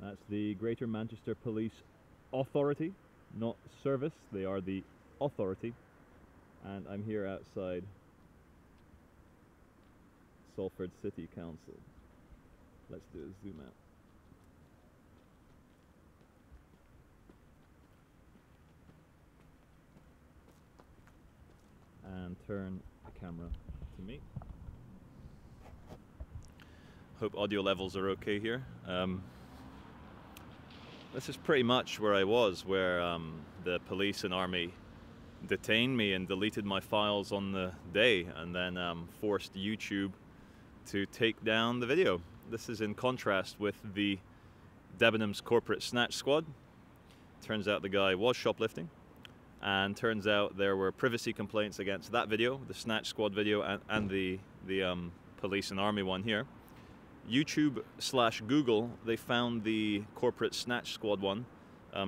That's the Greater Manchester Police Authority, not service. They are the authority. And I'm here outside Salford City Council. Let's do a zoom out. And turn the camera to me. Hope audio levels are okay here. This is pretty much where I was, where the police and army detained me and deleted my files on the day, and then forced YouTube to take down the video. This is in contrast with the Debenhams corporate snatch squad. Turns out the guy was shoplifting, and turns out there were privacy complaints against that video, the snatch squad video, and the police and army one here. YouTube/Google, they found the corporate snatch squad one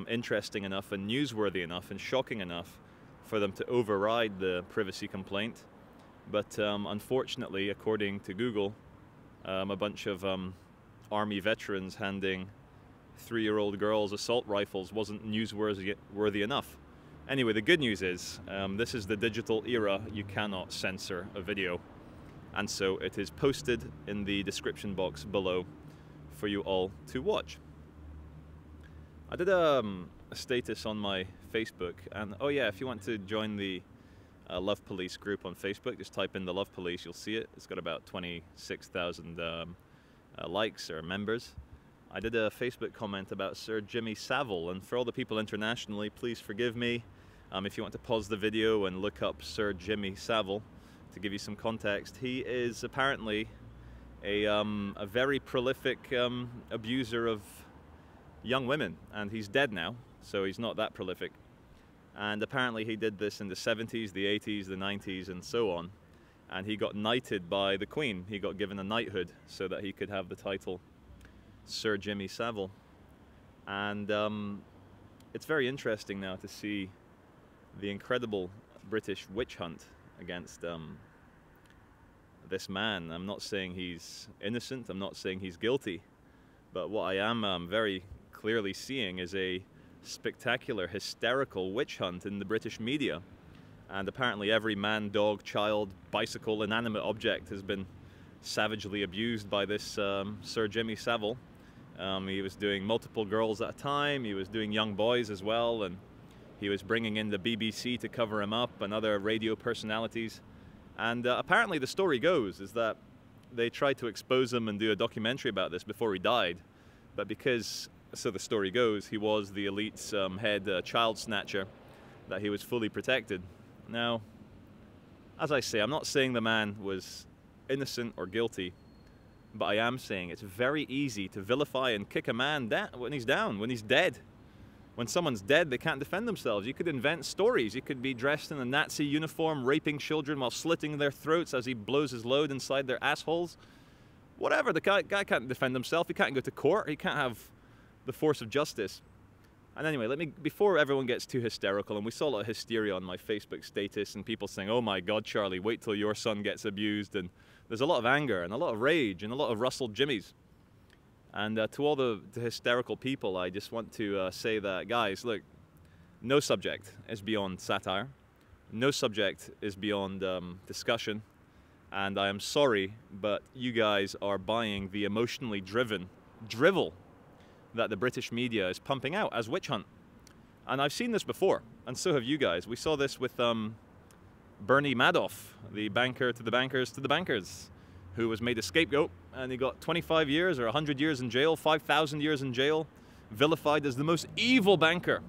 interesting enough and newsworthy enough and shocking enough for them to override the privacy complaint. But unfortunately, according to Google, a bunch of army veterans handing 3-year-old girls assault rifles wasn't newsworthy enough. Anyway, the good news is this is the digital era. You cannot censor a video. And so it is posted in the description box below for you all to watch. I did a status on my Facebook, and oh yeah, if you want to join the Love Police group on Facebook, just type in the Love Police, you'll see it. It's got about 26,000 likes or members. I did a Facebook comment about Sir Jimmy Savile, and for all the people internationally, please forgive me. If you want to pause the video and look up Sir Jimmy Savile, to give you some context, he is apparently a very prolific abuser of young women, and he's dead now, so he's not that prolific. And apparently he did this in the 70s, the 80s, the 90s, and so on. And he got knighted by the Queen. He got given a knighthood so that he could have the title Sir Jimmy Savile. And it's very interesting now to see the incredible British witch hunt against this man. I'm not saying he's innocent, I'm not saying he's guilty, but what I am very clearly seeing is a spectacular, hysterical witch hunt in the British media. And apparently every man, dog, child, bicycle, inanimate object has been savagely abused by this Sir Jimmy Savile. He was doing multiple girls at a time, he was doing young boys as well, and he was bringing in the BBC to cover him up and other radio personalities. And apparently the story goes is that they tried to expose him and do a documentary about this before he died. But because, so the story goes, he was the elite's head child snatcher, that he was fully protected. Now, as I say, I'm not saying the man was innocent or guilty, but I am saying it's very easy to vilify and kick a man down when he's down, when he's dead. When someone's dead, they can't defend themselves. You could invent stories. You could be dressed in a Nazi uniform, raping children while slitting their throats as he blows his load inside their assholes. Whatever, the guy can't defend himself. He can't go to court. He can't have the force of justice. And anyway, before everyone gets too hysterical, and we saw a lot of hysteria on my Facebook status and people saying, oh my God, Charlie, wait till your son gets abused. And there's a lot of anger and a lot of rage and a lot of rustled jimmies. And to all the hysterical people, I just want to say that, guys, look, no subject is beyond satire. No subject is beyond discussion. And I am sorry, but you guys are buying the emotionally driven drivel that the British media is pumping out as witch hunt. And I've seen this before, and so have you guys. We saw this with Bernie Madoff, the banker to the bankers to the bankers, who was made a scapegoat, and he got 25 years or 100 years in jail, 5,000 years in jail, vilified as the most evil banker.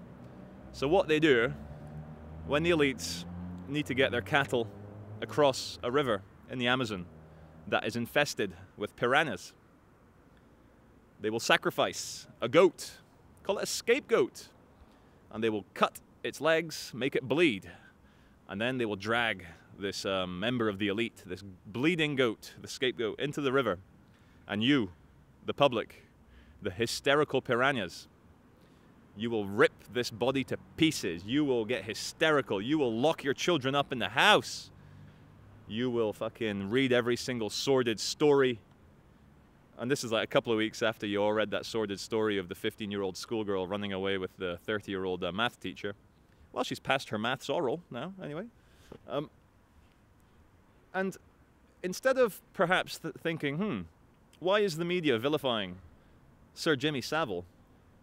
So what they do, when the elites need to get their cattle across a river in the Amazon that is infested with piranhas, they will sacrifice a goat, call it a scapegoat, and they will cut its legs, make it bleed, and then they will drag this member of the elite, this bleeding goat, the scapegoat, into the river. And you, the public, the hysterical piranhas, you will rip this body to pieces. You will get hysterical. You will lock your children up in the house. You will fucking read every single sordid story and this is like a couple of weeks after you all read that sordid story of the 15-year-old schoolgirl running away with the 30-year-old math teacher. Well, she's passed her maths oral now, anyway. And instead of perhaps thinking, why is the media vilifying Sir Jimmy Savile?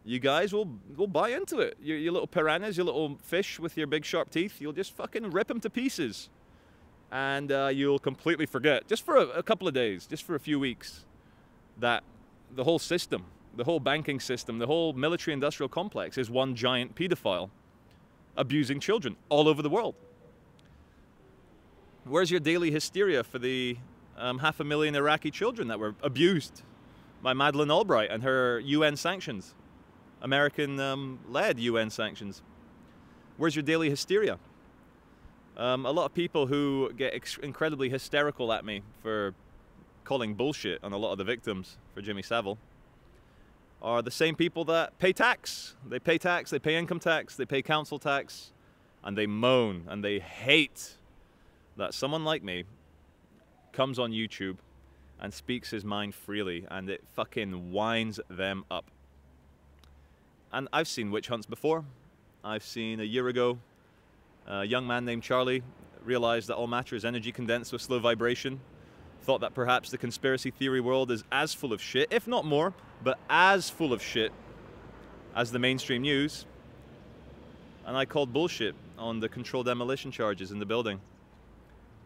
You guys will buy into it. You little piranhas, you little fish with your big sharp teeth, you'll just fucking rip them to pieces. And you'll completely forget, just for a couple of days, just for a few weeks, that the whole system, the whole banking system, the whole military-industrial complex is one giant pedophile abusing children all over the world. Where's your daily hysteria for the 500,000 Iraqi children that were abused by Madeleine Albright and her UN sanctions? American-led UN sanctions. Where's your daily hysteria? A lot of people who get incredibly hysterical at me for calling bullshit on a lot of the victims for Jimmy Savile are the same people that pay tax. They pay tax, they pay income tax, they pay council tax, and they moan and they hate that someone like me comes on YouTube and speaks his mind freely, and it fucking winds them up. And I've seen witch hunts before. I've seen a year ago a young man named Charlie realized that all matter is energy condensed with slow vibration, thought that perhaps the conspiracy theory world is as full of shit, if not more, but as full of shit as the mainstream news. And I called bullshit on the controlled demolition charges in the building.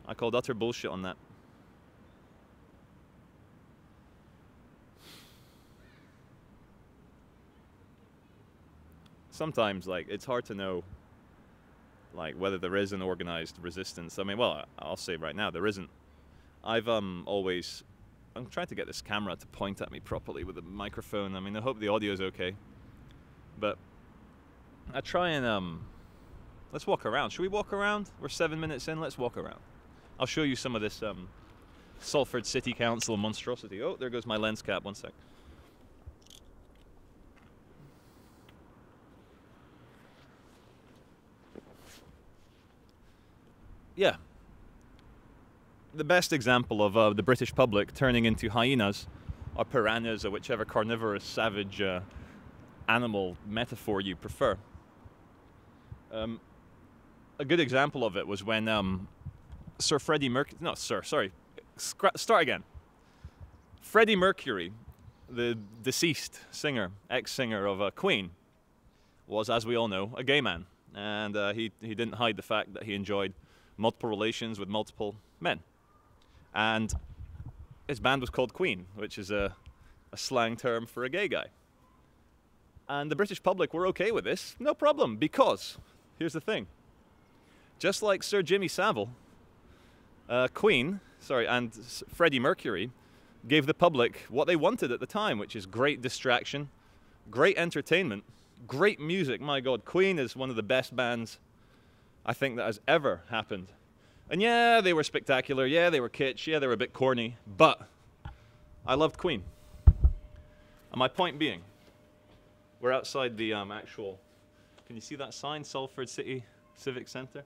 I called utter bullshit on that. Sometimes, like, it's hard to know, like, whether there is an organized resistance. I mean, well, I'll say right now, there isn't. I'm trying to get this camera to point at me properly with the microphone. I mean, I hope the audio is okay. But I try and, let's walk around. Should we walk around? We're 7 minutes in, let's walk around. I'll show you some of this Salford City Council monstrosity. Oh, there goes my lens cap, one sec. Yeah. The best example of the British public turning into hyenas, or piranhas, or whichever carnivorous, savage animal metaphor you prefer. A good example of it was when Sir Freddie Mercury... No, sir, sorry. Start again. Freddie Mercury, the deceased singer, ex-singer of Queen, was, as we all know, a gay man. And he didn't hide the fact that he enjoyed multiple relations with multiple men. And his band was called Queen, which is a slang term for a gay guy. And the British public were okay with this, no problem, because, here's the thing, just like Sir Jimmy Savile, Queen, and Freddie Mercury gave the public what they wanted at the time, which is great distraction, great entertainment, great music. My God, Queen is one of the best bands I think that has ever happened. And yeah, they were spectacular, yeah, they were kitsch, yeah, they were a bit corny, but I loved Queen. And my point being, we're outside the actual, can you see that sign, Salford City Civic Centre?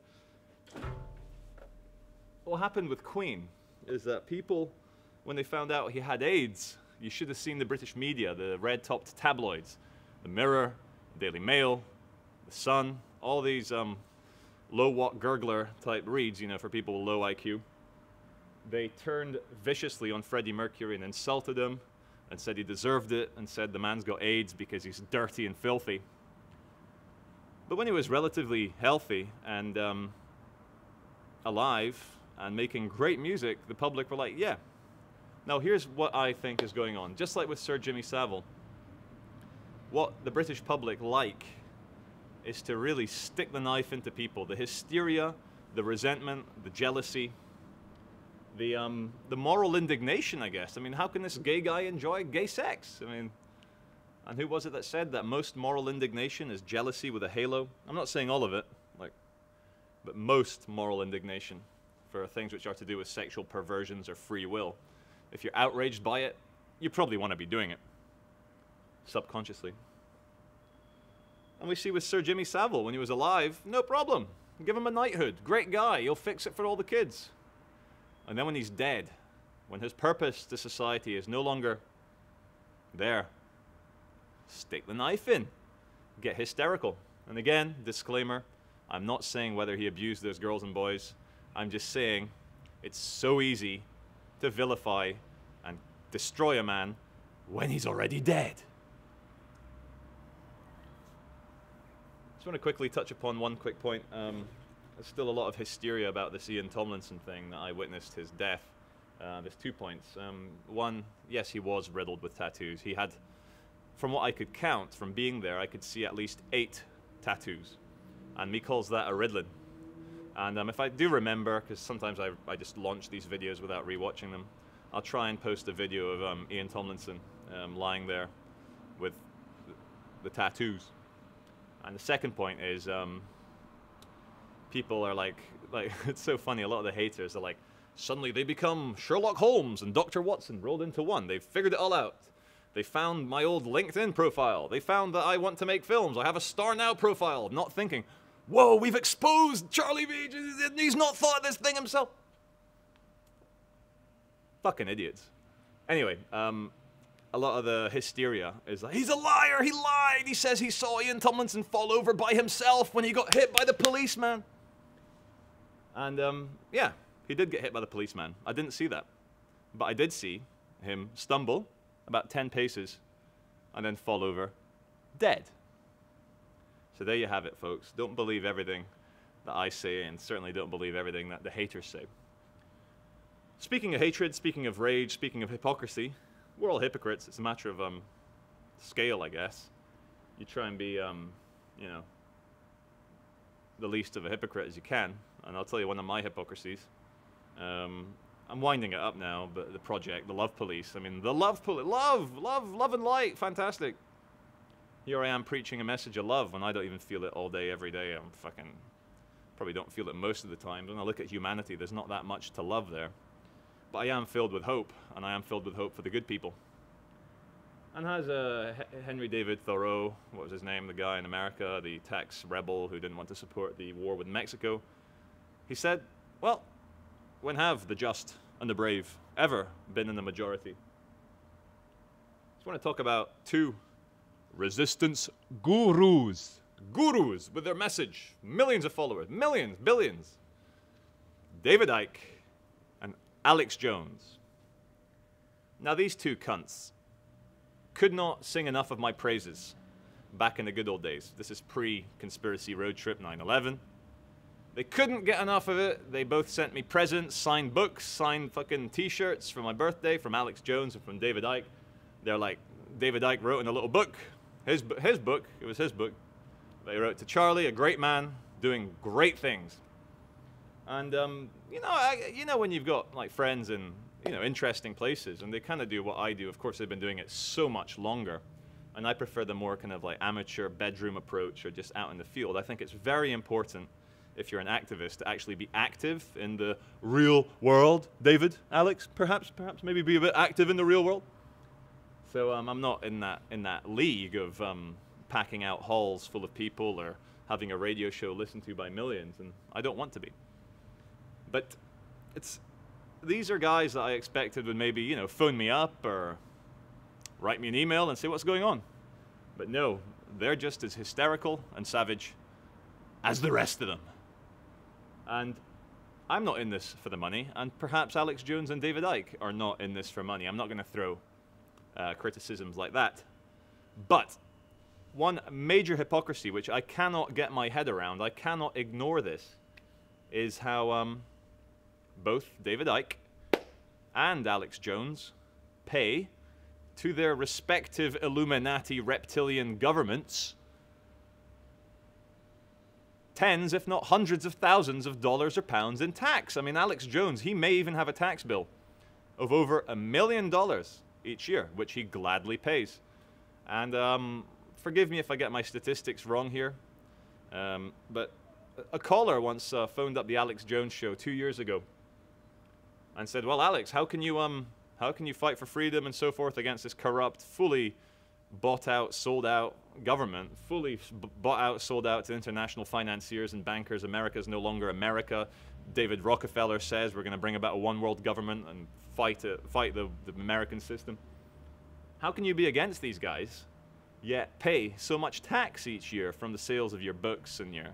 What happened with Queen is that people, when they found out he had AIDS, you should have seen the British media, the red-topped tabloids, the Mirror, Daily Mail, the Sun, all these low-watt gurgler type reads, you know, for people with low IQ. They turned viciously on Freddie Mercury and insulted him and said he deserved it and said the man's got AIDS because he's dirty and filthy. But when he was relatively healthy and alive and making great music, the public were like, yeah. Now here's what I think is going on. Just like with Sir Jimmy Savile, what the British public like is to really stick the knife into people. The hysteria, the resentment, the jealousy, the moral indignation, I guess. I mean, how can this gay guy enjoy gay sex? I mean, and who was it that said that most moral indignation is jealousy with a halo? I'm not saying all of it, but most moral indignation for things which are to do with sexual perversions or free will. If you're outraged by it, you probably want to be doing it subconsciously. And we see with Sir Jimmy Savile, when he was alive, no problem. Give him a knighthood. Great guy. He'll fix it for all the kids. And then when he's dead, when his purpose to society is no longer there. Stick the knife in. Get hysterical. And again, disclaimer, I'm not saying whether he abused those girls and boys. I'm just saying it's so easy to vilify and destroy a man when he's already dead. Just want to quickly touch upon one quick point. There's still a lot of hysteria about this Ian Tomlinson thing that I witnessed his death. There's 2 points. One, yes, he was riddled with tattoos. He had, from what I could count, from being there, I could see at least 8 tattoos. And me calls that a riddling. And if I do remember, because sometimes I just launch these videos without rewatching them, I'll try and post a video of Ian Tomlinson lying there with the tattoos. And the second point is, people are like, it's so funny, a lot of the haters are like, suddenly they become Sherlock Holmes and Dr. Watson rolled into one. They've figured it all out. They found my old LinkedIn profile. They found that I want to make films. I have a Star Now profile. Not thinking, whoa, we've exposed Charlie Veitch. He's not thought of this thing himself. Fucking idiots. Anyway, a lot of the hysteria is like, he's a liar, he lied. He says he saw Ian Tomlinson fall over by himself when he got hit by the policeman. And yeah, he did get hit by the policeman. I didn't see that. But I did see him stumble about 10 paces and then fall over dead. So there you have it, folks. Don't believe everything that I say, and certainly don't believe everything that the haters say. Speaking of hatred, speaking of rage, speaking of hypocrisy, we're all hypocrites. It's a matter of scale, I guess. You try and be, you know, the least of a hypocrite as you can. And I'll tell you one of my hypocrisies. I'm winding it up now, but the project, the Love Police. I mean, the Love Police, love and light, fantastic. Here I am preaching a message of love when I don't even feel it all day, every day. I'm fucking, probably don't feel it most of the time. When I look at humanity, there's not that much to love there. But I am filled with hope, and I am filled with hope for the good people. And has Henry David Thoreau, what was his name, the guy in America, the tax rebel who didn't want to support the war with Mexico, he said, well, when have the just and the brave ever been in the majority? Just want to talk about 2 resistance gurus. Gurus with their message. Millions of followers. Millions, billions. David Icke and Alex Jones. Now these 2 cunts could not sing enough of my praises back in the good old days. This is pre-conspiracy road trip 9/11. They couldn't get enough of it. They both sent me presents, signed books, signed fucking t-shirts for my birthday from Alex Jones and from David Icke. They're like, David Icke wrote in a little book, his book, it was his book. They wrote to Charlie, a great man, doing great things. And, you know when you've got like friends in, you know, interesting places and they kind of do what I do. Of course, they've been doing it so much longer. And I prefer the more kind of like amateur bedroom approach or just out in the field. I think it's very important if you're an activist, to actually be active in the real world. David, Alex, perhaps maybe be a bit active in the real world. So I'm not in that league of packing out halls full of people or having a radio show listened to by millions, and I don't want to be. But these are guys that I expected would maybe, you know, phone me up or write me an email and say what's going on. But no, they're just as hysterical and savage as the rest of them. And I'm not in this for the money, and perhaps Alex Jones and David Icke are not in this for money. I'm not going to throw criticisms like that. But one major hypocrisy, which I cannot get my head around, I cannot ignore this, is how both David Icke and Alex Jones pay to their respective Illuminati reptilian governments tens, if not hundreds of thousands of dollars or pounds in tax. I mean, Alex Jones, he may even have a tax bill of over $1 million each year, which he gladly pays. And forgive me if I get my statistics wrong here, but a caller once phoned up the Alex Jones show 2 years ago and said, well, Alex, how can you fight for freedom and so forth against this corrupt, fully bought out, sold out government, fully bought out, sold out to international financiers and bankers? America's no longer America. David Rockefeller says we're going to bring about a one world government and fight the American system. How can you be against these guys, yet pay so much tax each year from the sales of your books and your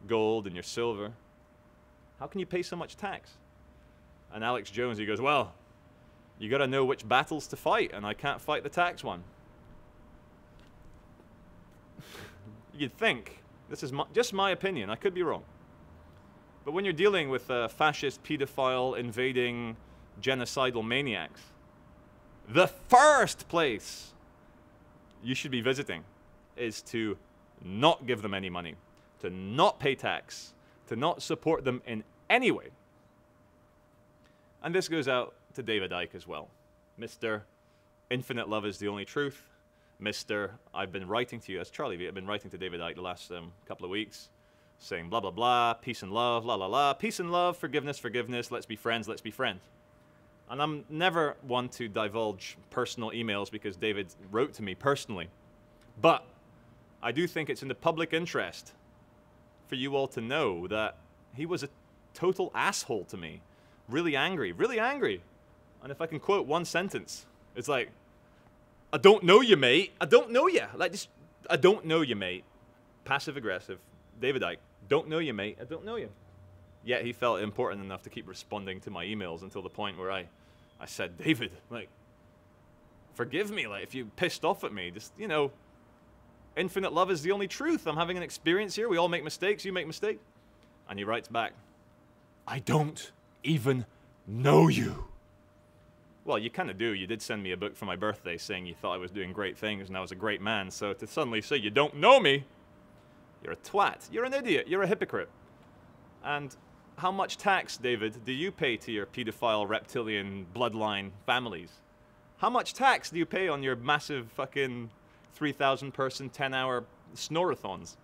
gold and your silver? How can you pay so much tax? And Alex Jones, he goes, well, you got to know which battles to fight, and I can't fight the tax one. You'd think, this is just my opinion, I could be wrong. But when you're dealing with fascist, pedophile, invading, genocidal maniacs, the first place you should be visiting is to not give them any money, to not pay tax, to not support them in any way. And this goes out to David Icke as well. Mr. Infinite Love is the Only Truth. Mr. I've been writing to you, as Charlie Veitch, I've been writing to David Icke the last couple of weeks, saying blah, blah, blah, peace and love, la, la, la, peace and love, forgiveness, forgiveness, let's be friends, let's be friends. And I'm never one to divulge personal emails because David wrote to me personally. But I do think it's in the public interest for you all to know that he was a total asshole to me. Really angry, really angry. And if I can quote one sentence, it's like, I don't know you, mate. I don't know you. Like, just, I don't know you, mate. Passive aggressive. David Icke, don't know you, mate. I don't know you. Yet he felt important enough to keep responding to my emails until the point where I said, David, like, forgive me. Like, if you pissed off at me, just, you know, infinite love is the only truth. I'm having an experience here. We all make mistakes. You make mistakes. And he writes back, I don't even know you. Well, you kind of do. You did send me a book for my birthday saying you thought I was doing great things and I was a great man. So to suddenly say you don't know me, you're a twat. You're an idiot. You're a hypocrite. And how much tax, David, do you pay to your pedophile, reptilian, bloodline families? How much tax do you pay on your massive fucking 3,000-person, 10-hour snorathons?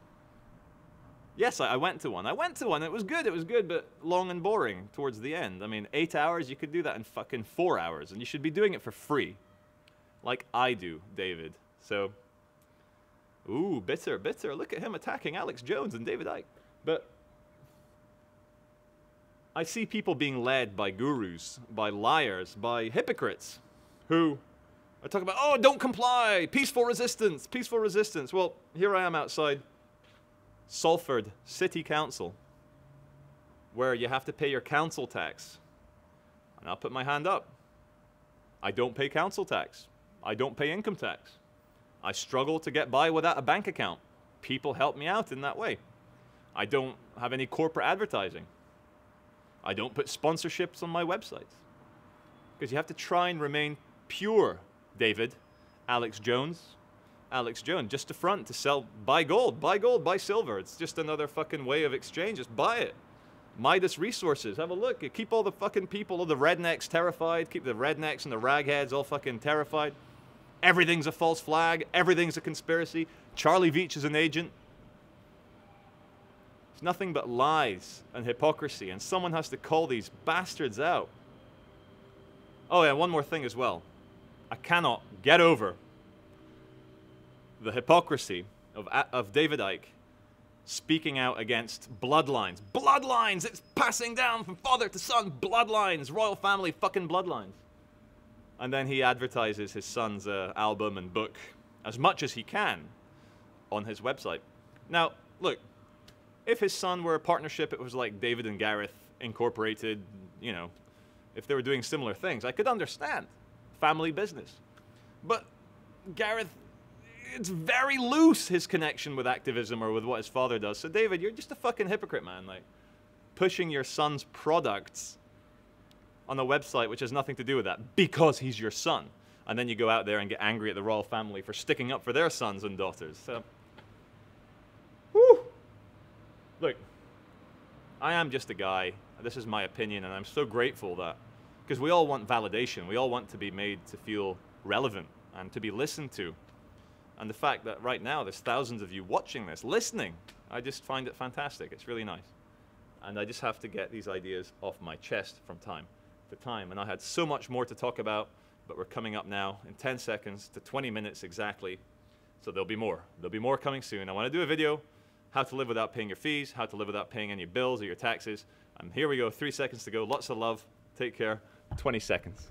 Yes, I went to one. I went to one. It was good, but long and boring towards the end. I mean, 8 hours, you could do that in fucking 4 hours, and you should be doing it for free. Like I do, David. So, ooh, bitter, bitter. Look at him attacking Alex Jones and David Icke. But I see people being led by gurus, by liars, by hypocrites, who are talking about, oh, don't comply, peaceful resistance, peaceful resistance. Well, here I am outside Salford City Council, where you have to pay your council tax. And I'll put my hand up. I don't pay council tax. I don't pay income tax. I struggle to get by without a bank account. People help me out in that way. I don't have any corporate advertising. I don't put sponsorships on my websites. Because you have to try and remain pure, David. Alex Jones, just a front to sell, buy gold, buy silver. It's just another fucking way of exchange. Just buy it. Midas Resources, have a look. Keep all the fucking people, all the rednecks terrified. Keep the rednecks and the ragheads all fucking terrified. Everything's a false flag. Everything's a conspiracy. Charlie Veitch is an agent. It's nothing but lies and hypocrisy, and someone has to call these bastards out. Oh yeah, one more thing as well. I cannot get over the hypocrisy of David Icke speaking out against bloodlines. Bloodlines! It's passing down from father to son. Bloodlines! Royal family fucking bloodlines. And then he advertises his son's album and book as much as he can on his website. Now, look, if his son were a partnership, it was like David and Gareth Incorporated, you know, if they were doing similar things, I could understand. Family business. But Gareth, it's very loose, his connection with activism or with what his father does. So David, you're just a fucking hypocrite, man. Like, pushing your son's products on a website which has nothing to do with that because he's your son. And then you go out there and get angry at the royal family for sticking up for their sons and daughters. So, whew. Look, I am just a guy. This is my opinion, and I'm so grateful that, because we all want validation. We all want to be made to feel relevant and to be listened to. And the fact that right now there's thousands of you watching this, listening, I just find it fantastic. It's really nice. And I just have to get these ideas off my chest from time to time. And I had so much more to talk about, but we're coming up now in 10 seconds to 20 minutes exactly. So there'll be more. There'll be more coming soon. I want to do a video, how to live without paying your fees, how to live without paying any bills or your taxes. And here we go, 3 seconds to go. Lots of love. Take care. 20 seconds.